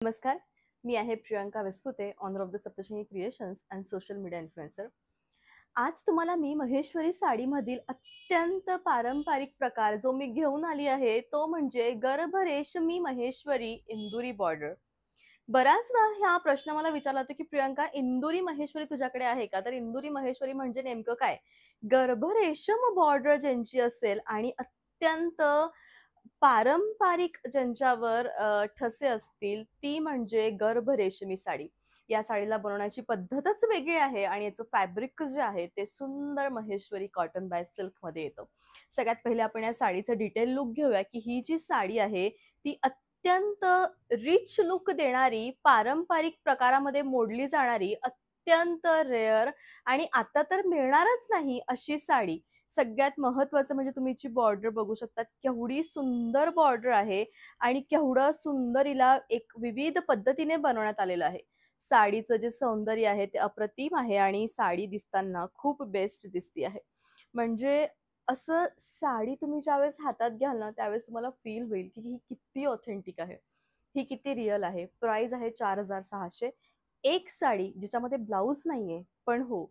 नमस्कार, मी आहे Priyanka Visphute, owner of the Saptashrungi creations and social media influencer. आज तुम्हाला मी महेश्वरी साडीमधील अत्यंत पारंपरिक प्रकार जो मी घेऊन आली आहे तो म्हणजे गर्भ रेशमी महेश्वरी इंदुरी बॉर्डर. बऱ्याचदा हा प्रश्न मला विचारला होता की प्रियंका, इंदुरी महेश्वरी तुझ्याकडे आहे का? तर इंदुरी महेश्वरी म्हणजे नेमकं काय? गर्भ रेशम बॉर्डर ज्यांची असेल आणि अत्यंत पारंपरिक ज्यांच्यावर ठसे असतील ती म्हणजे गर्भ रेशमी साडी. या साडीला बनवण्याची पद्धतच वेगळी आहे आणि याचं फॅब्रिक जे आहे ते सुंदर महेश्वरी कॉटन बाय सिल्क मध्ये येतं. सगळ्यात पहिले आपण या साडीचं डिटेल लुक घेऊया की ही जी साडी आहे ती अत्यंत रिच लुक देणारी, पारंपरिक प्रकारामध्ये मोडली जाणारी, अत्यंत रेअर आणि आता तर मिळणारच नाही अशी साडी. सगळ्यात महत्त्वाचं म्हणजे तुम्ही हिची बॉर्डर बघू शकता. केवढी सुंदर बॉर्डर आहे आणि केवढं सुंदर हिला एक विविध पद्धतीने बनवण्यात आलेलं आहे. साडीचं जे सौंदर्य आहे ते अप्रतिम आहे आणि साडी दिसताना खूप बेस्ट दिसती आहे. म्हणजे असं साडी तुम्ही ज्यावेळेस हातात घ्याल ना, त्यावेळेस तुम्हाला फील होईल की ही किती ऑथेंटिक आहे. ही किती रिअल आहे. प्राइस आहे 4600. एक साडी जिच्यामध्ये ब्लाउज नाहीये, पण हो,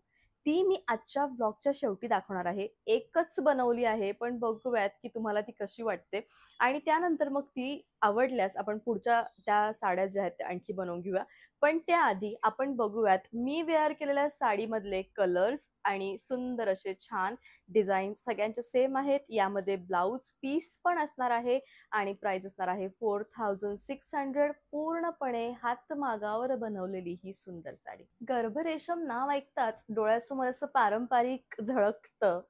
ती मी आजच्या ब्लॉगच्या शेवटी दाखवणार आहे. एकच बनवली आहे, पण बघूयात की तुम्हाला ती कशी वाटते आणि त्यानंतर मग ती आवडल्यास आपण पुढच्या त्या साड्या ज्या आहेत त्या आणखी बनवून घेऊया. पण त्याआधी आपण बघूयात मी वेअर केलेल्या साडीमधले कलर्स आणि सुंदर असे छान डिझाईन सगळ्यांचे सेम आहेत. यामध्ये ब्लाउज पीस पण असणार आहे आणि प्राइस असणार आहे 4600. पूर्णपणे हातमागावर बनवलेली ही सुंदर साडी. गर्भरेशम नाव ऐकताच डोळ्यासमोर असं पारंपरिक झळकतं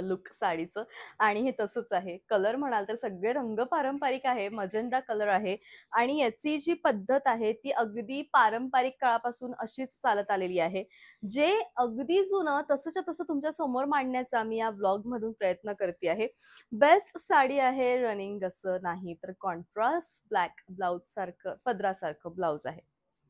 लुक साडीचं आणि हे तसंच आहे. कलर म्हणाल तर सगळे रंग पारंपरिक आहे. मजेंडा कलर आहे आणि याची जी पद्धत आहे ती अगदी पारंपरिक काळापासून अशीच चालत आलेली आहे. जे अगदी जुनं तसंच्या तसं तुमच्या समोर मांडण्याचा मी या ब्लॉग मधून प्रयत्न करते आहे. बेस्ट साडी आहे. रनिंग असं नाही तर कॉन्ट्रास्ट ब्लॅक ब्लाउज सारखं पदरासारखं ब्लाउज आहे.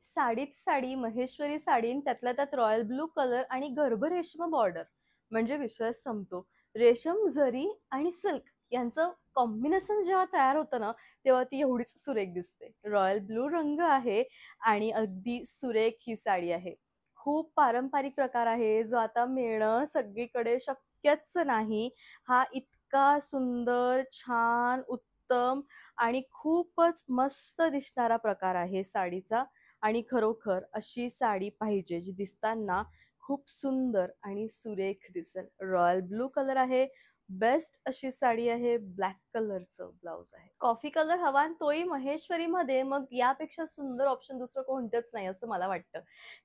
साडीत साडी, महेश्वरी साडी आणि त्यातल्या त्यात रॉयल ब्लू कलर आणि गर्भरेशम बॉर्डर म्हणजे विषयच संपतो. रेशम, जरी आणि सिल्क यांचं कॉम्बिनेशन जेव्हा तयार होतं ना, तेव्हा ती एवढीच सुरेख दिसते. रॉयल ब्लू रंग आहे आणि अगदी सुरेख ही साडी आहे. खूप पारंपरिक प्रकार आहे जो आता मिळणं सगळीकडे शक्यच नाही. हा इतका सुंदर, छान, उत्तम आणि खूपच मस्त दिसणारा प्रकार आहे साडीचा आणि खरोखर अशी साडी पाहिजे जी दिसताना खूप सुंदर आणि सुरेख दिसेल. रॉयल ब्लू कलर आहे. बेस्ट अशी साडी आहे. ब्लॅक कलरचं ब्लाउज आहे. कॉफी कलर हवा आणि तोही महेश्वरीमध्ये, मग यापेक्षा सुंदर ऑप्शन दुसरं कोणतंच नाही असं मला वाटतं.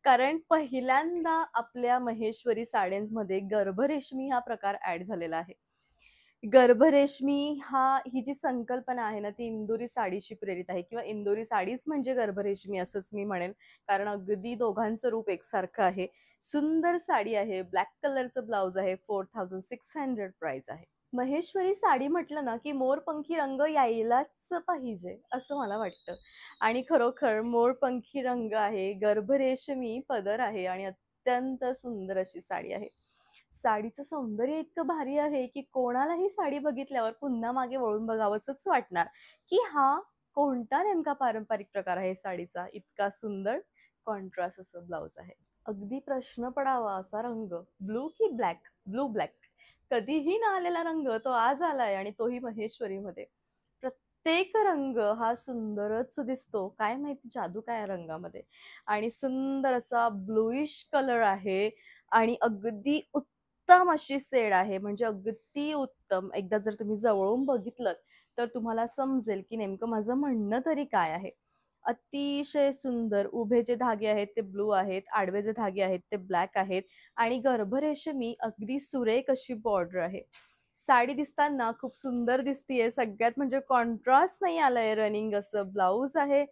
कारण पहिल्यांदा आपल्या महेश्वरी साड्यांमध्ये गर्भरेशमी हा प्रकार ऍड झालेला आहे. गर्भरेशमी ही जी संकल्पना आहे ना ती इंदोरी साडीशी प्रेरित आहे किंवा इंदोरी साडीच म्हणजे गर्भरेशमी असंच मी म्हणेन. कारण अगदी दोघांचं रूप एकसारखं आहे. सुंदर साडी आहे. ब्लॅक कलरचं ब्लाउज आहे. 4600 प्राइस आहे. महेश्वरी साडी म्हटलं ना की मोरपंखी रंग यायलाच पाहिजे असं मला वाटतं आणि खरोखर मोरपंखी रंग आहे. गर्भरेशमी पदर आहे आणि अत्यंत सुंदर अशी साडी आहे. साडीचं सौंदर्य इतकं भारी आहे की कोणालाही साडी बघितल्यावर पुन्हा मागे वळून बघावंसच वाटणार की हा कोणता नेमका पारंपरिक प्रकार आहे साडीचा. इतका सुंदर कॉन्ट्रास्ट असं ब्लाउज आहे. अगदी प्रश्न पडावा असा रंग, ब्लू की ब्लॅक? Blue black. कधीही न आलेला रंग तो आज आलाय आणि तोही महेश्वरीमध्ये. प्रत्येक रंग हा सुंदरच दिसतो. काय माहिती जादू काय या रंगामध्ये. आणि सुंदर असा ब्लूइश कलर आहे आणि अगदी उत्तम अशी शेड आहे. म्हणजे अगदी उत्तम. एकदा जर तुम्ही जवळून बघितलं तर तुम्हाला समजेल की नेमकं माझं म्हणणं तरी काय आहे. अतिशय सुंदर उभे जे धागे आहेत ते ब्लू आहेत, आडवे जे धागे आहेत ते ब्लॅक आहेत आणि गर्भरेशमी अगदी सुरेख अशी बॉर्डर आहे. साडी दिसताना खूप सुंदर दिसतीये. सगळ्यात म्हणजे कॉन्ट्रास्ट नाही आलाय. रनिंग असं ब्लाउज आहे.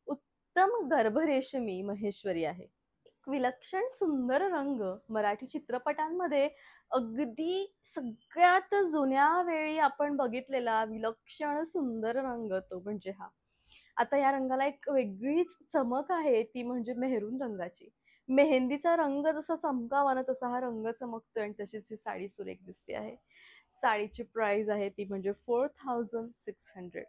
उत्तम गर्भरेशमी महेश्वरी आहे. एक विलक्षण सुंदर रंग मराठी चित्रपटांमध्ये अगदी सगळ्यात जुन्या वेळी आपण बघितलेला विलक्षण सुंदर रंग तो म्हणजे हा. आता या रंगाला एक वेगळीच चमक आहे ती म्हणजे मेहरून रंगाची. मेहंदीचा रंग जसा चमकावा ना तसा हा रंग चमकतोय आणि तशीच ही साडी सुरेख दिसते आहे. साडीची प्राइस आहे ती म्हणजे 4600.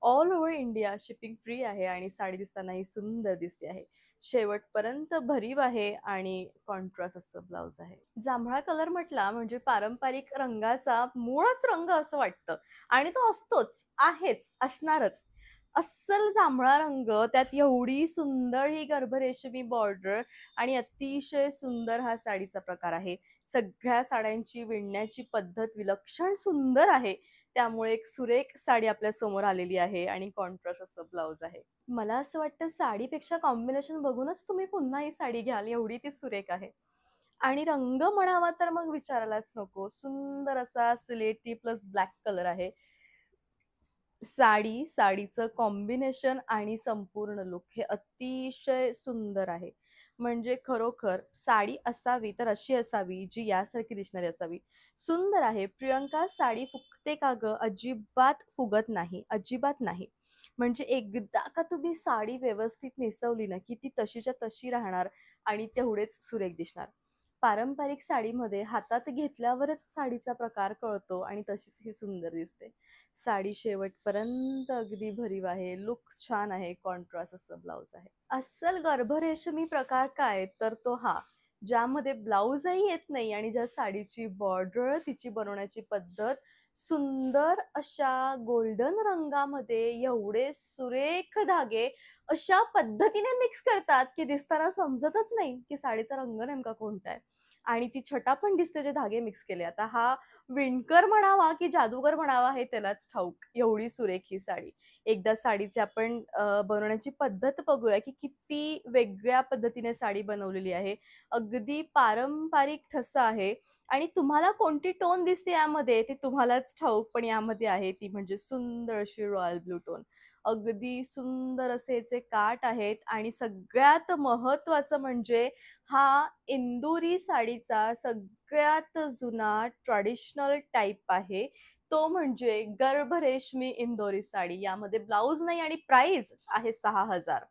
All over India shipping free आहे आणि साडी दिसतानाही सुंदर दिसते आहे. शेवटपर्यंत भरीव आहे आणि कॉन्ट्रास्ट असं ब्लाउज आहे. जांभळा कलर म्हटला म्हणजे पारंपरिक रंगाचा मूळच रंग असं वाटतं आणि तो असतोच, आहेच, असणारच. अस्सल जांभळा रंग, त्यात एवढी सुंदर ही गर्भरेशमी बॉर्डर आणि अतिशय सुंदर हा साडीचा प्रकार आहे. सगळ्या साड्यांची विणण्याची पद्धत विलक्षण सुंदर आहे. त्यामुळे एक सुरेख साडी आपल्या समोर आलेली आहे आणि कॉन्ट्रास्ट असं ब्लाउज आहे. मला असं वाटतं साडीपेक्षा कॉम्बिनेशन बघूनच तुम्ही पुन्हा ही साडी घ्याल, एवढी ती सुरेख आहे. आणि रंग म्हणावा तर मग विचारायलाच नको. सुंदर असा सिलेटी प्लस ब्लॅक कलर आहे. साडीचं कॉम्बिनेशन आणि संपूर्ण लुक हे अतिशय सुंदर आहे. म्हणजे खरोखर साडी असावी तर अशी असावी जी यासारखी दिसणारी असावी. सुंदर आहे. प्रियंका साडी फुगते का गं? अजिबात फुगत नाही, अजिबात नाही. म्हणजे एकदा का तुम्ही साडी व्यवस्थित नेसवली ना, की ती तशीच्या तशी राहणार आणि तेवढेच सुरेख दिसणार. पारंपरिक साडीमध्ये हातात घेतल्यावरच साडीचा प्रकार कळतो आणि तशीच ही सुंदर दिसते. साडी शेवटपर्यंत अगदी भरीव आहे, लुक छान आहे, कॉन्ट्रास्ट असं ब्लाउज आहे. अस्सल गर्भरेशमी प्रकार काय तर तो हा, ज्यामध्ये ब्लाउजही येत नाही आणि ज्या साडीची बॉर्डर, तिची बनवण्याची पद्धत सुंदर अशा गोल्डन रंगामध्ये एवढे सुरेख धागे अशा पद्धतीने मिक्स करतात की दिसताना समजतच नाही की साडीचा रंग नेमका कोणता आहे. आणि ती छटा पण दिसते जे धागे मिक्स केले. आता हा विणकर म्हणावा की जादूगर म्हणावा हे त्यालाच ठाऊक. एवढी सुरेख ही साडी. एकदा साडीची आपण बनवण्याची पद्धत बघूया की किती वेगळ्या पद्धतीने साडी बनवलेली आहे. अगदी पारंपरिक ठसा आहे आणि तुम्हाला कोणती टोन दिसते यामध्ये ते तुम्हालाच ठाऊक, पण यामध्ये आहे ती म्हणजे सुंदर अशी रॉयल ब्लू टोन. अगदी सुंदर असे याचे काठ आहेत आणि सगळ्यात महत्त्वाचं म्हणजे हा इंदुरी साडीचा सगळ्यात जुना ट्रेडिशनल टाइप आहे. तो म्हणजे गर्भरेशमी इंदोरी साडी. यामध्ये ब्लाउज नाही आणि प्राइस आहे 6,000.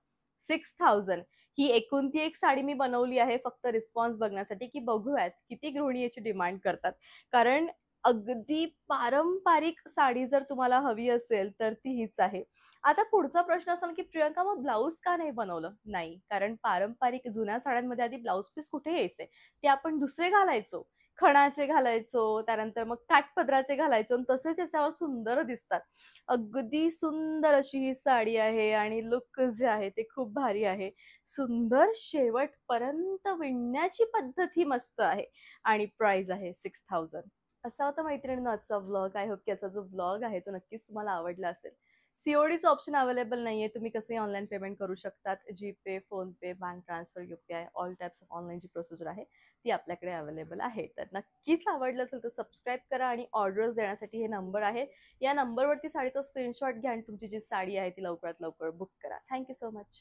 6,000 ही एकूण ती एक साडी मी बनवली आहे फक्त रिस्पॉन्स बघण्यासाठी, की बघूयात किती गृहिणी याची डिमांड करतात. कारण अगदी पारंपरिक साडी जर तुम्हाला हवी असेल, तर ती हीच आहे. आता पुढचा प्रश्न असेल, की प्रियंका मग ब्लाउज का नाही बनवलं? नाही, कारण पारंपरिक जुन्या साड्यांमध्ये आधी ब्लाउज पीस कुठे यायचे? ते आपण दुसरे घालायचो. खणाचे घालायचो, त्यानंतर मग काठपदराचे घालायचो आणि तसेच याच्यावर सुंदर दिसतात. अगदी सुंदर अशी ही साडी आहे आणि लुक जे आहे ते खूप भारी आहे. सुंदर शेवटपर्यंत विणण्याची पद्धत ही मस्त आहे आणि प्राइस आहे 6,000. असा होता मैत्रिणींनो आजचा व्लॉग. आय होप की याचा जो व्लॉग आहे तो नक्कीच तुम्हाला आवडला असेल. सीओडीचं ऑप्शन अवेलेबल नाहीये. तुम्ही कसेही ऑनलाईन पेमेंट करू शकतात. GPay, PhonePe, bank transfer, UPI all types of online जी प्रोसिजर आहे ती आपल्याकडे अवेलेबल आहे. तर नक्कीच आवडलं असेल तर सबस्क्राईब करा आणि ऑर्डर्स देण्यासाठी हे नंबर आहे. या नंबरवरती साडीचा स्क्रीनशॉट घ्या आणि तुमची जी साडी आहे ती लवकरात लवकर बुक करा. Thank so much.